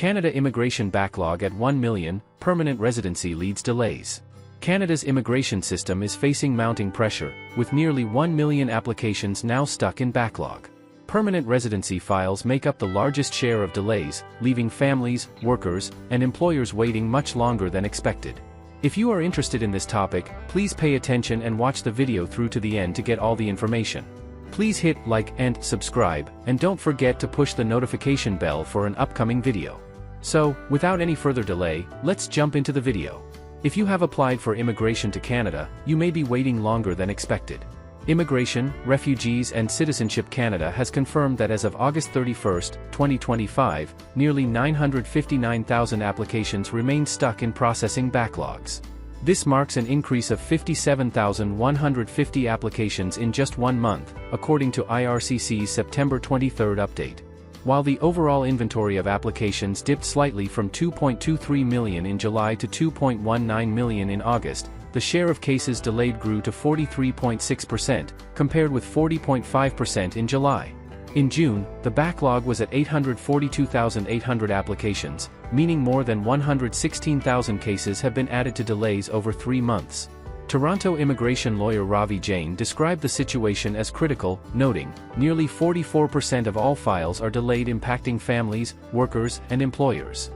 Canada immigration backlog at 1 million, permanent residency leads delays. Canada's immigration system is facing mounting pressure, with nearly 1 million applications now stuck in backlog. Permanent residency files make up the largest share of delays, leaving families, workers, and employers waiting much longer than expected. If you are interested in this topic, please pay attention and watch the video through to the end to get all the information. Please hit like and subscribe, and don't forget to push the notification bell for an upcoming video. So, without any further delay, let's jump into the video. If you have applied for immigration to Canada, you may be waiting longer than expected. Immigration, Refugees and Citizenship Canada has confirmed that as of August 31, 2025, nearly 959,000 applications remain stuck in processing backlogs. This marks an increase of 57,150 applications in just 1 month, according to IRCC's September 23 update. While the overall inventory of applications dipped slightly from 2.23 million in July to 2.19 million in August, the share of cases delayed grew to 43.6%, compared with 40.5% in July. In June, the backlog was at 842,800 applications, meaning more than 116,000 cases have been added to delays over 3 months. Toronto immigration lawyer Ravi Jain described the situation as critical, noting, nearly 44% of all files are delayed, impacting families, workers, and employers.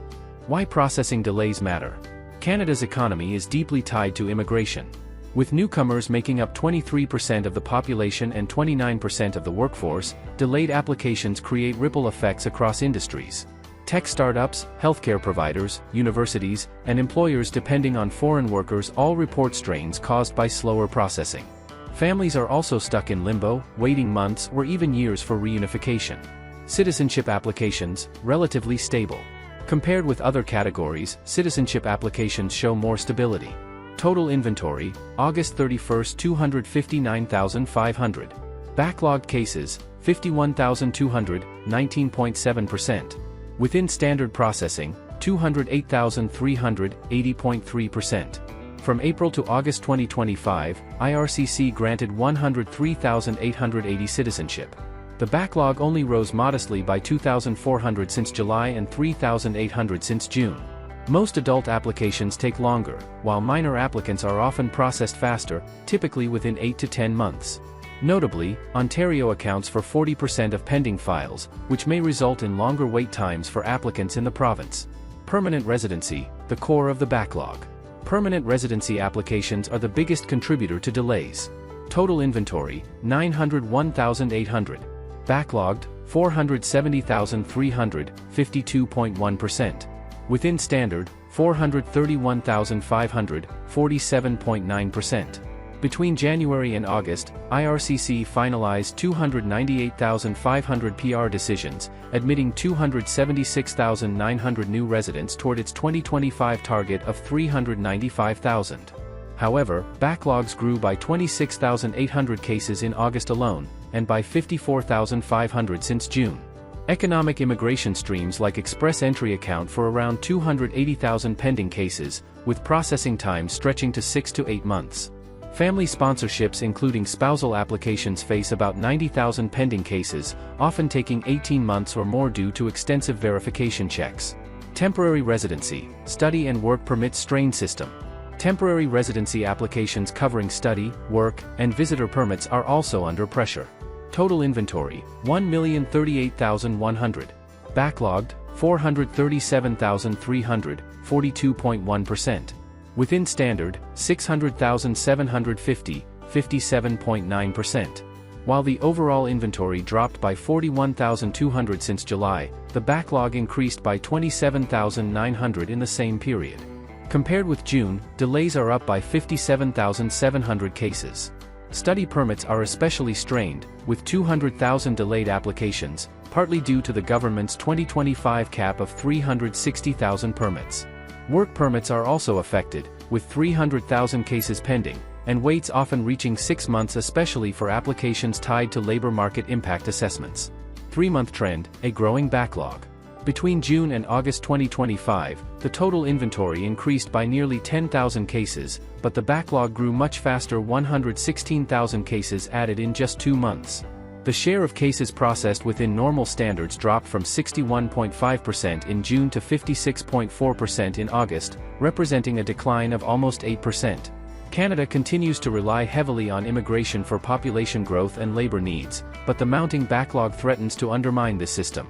Why processing delays matter? Canada's economy is deeply tied to immigration. With newcomers making up 23% of the population and 29% of the workforce, delayed applications create ripple effects across industries. Tech startups, healthcare providers, universities, and employers depending on foreign workers all report strains caused by slower processing. Families are also stuck in limbo, waiting months or even years for reunification. Citizenship applications, relatively stable. Compared with other categories, citizenship applications show more stability. Total inventory, August 31, 259,500. Backlogged cases, 51,200, 19.7%. Within standard processing, 208,300, 80.3%. From April to August 2025, IRCC granted 103,880 citizenship. The backlog only rose modestly by 2,400 since July and 3,800 since June. Most adult applications take longer, while minor applicants are often processed faster, typically within 8 to 10 months. Notably, Ontario accounts for 40% of pending files, which may result in longer wait times for applicants in the province. Permanent residency, the core of the backlog. Permanent residency applications are the biggest contributor to delays. Total inventory, 901,800. Backlogged, 470,300, 52.1%. Within standard, 431,500, 47.9%. Between January and August, IRCC finalized 298,500 PR decisions, admitting 276,900 new residents toward its 2025 target of 395,000. However, backlogs grew by 26,800 cases in August alone, and by 54,500 since June. Economic immigration streams like express entry account for around 280,000 pending cases, with processing times stretching to 6 to 8 months. Family sponsorships including spousal applications face about 90,000 pending cases, often taking 18 months or more due to extensive verification checks. Temporary residency, study and work permit strain system. Temporary residency applications covering study, work, and visitor permits are also under pressure. Total inventory, 1,038,100. Backlogged, 437,300, 42.1%. Within standard, 600,750, 57.9%. While the overall inventory dropped by 41,200 since July, the backlog increased by 27,900 in the same period. Compared with June, delays are up by 57,700 cases. Study permits are especially strained, with 200,000 delayed applications, partly due to the government's 2025 cap of 360,000 permits. Work permits are also affected, with 300,000 cases pending, and waits often reaching 6 months, especially for applications tied to labor market impact assessments. 3-month trend, a growing backlog. Between June and August 2025, the total inventory increased by nearly 10,000 cases, but the backlog grew much faster, 116,000 cases added in just 2 months. The share of cases processed within normal standards dropped from 61.5% in June to 56.4% in August, representing a decline of almost 8%. Canada continues to rely heavily on immigration for population growth and labor needs, but the mounting backlog threatens to undermine this system.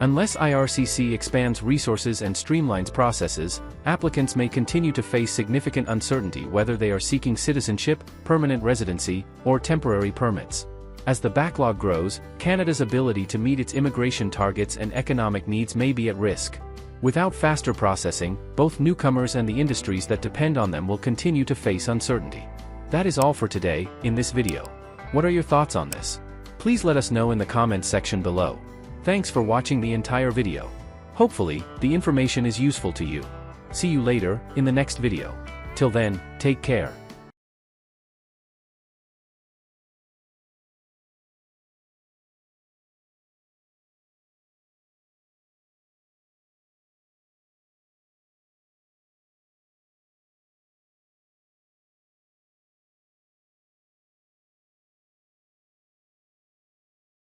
Unless IRCC expands resources and streamlines processes, applicants may continue to face significant uncertainty whether they are seeking citizenship, permanent residency, or temporary permits. As the backlog grows, Canada's ability to meet its immigration targets and economic needs may be at risk. Without faster processing, both newcomers and the industries that depend on them will continue to face uncertainty. That is all for today, in this video. What are your thoughts on this? Please let us know in the comments section below. Thanks for watching the entire video. Hopefully, the information is useful to you. See you later, in the next video. Till then, take care.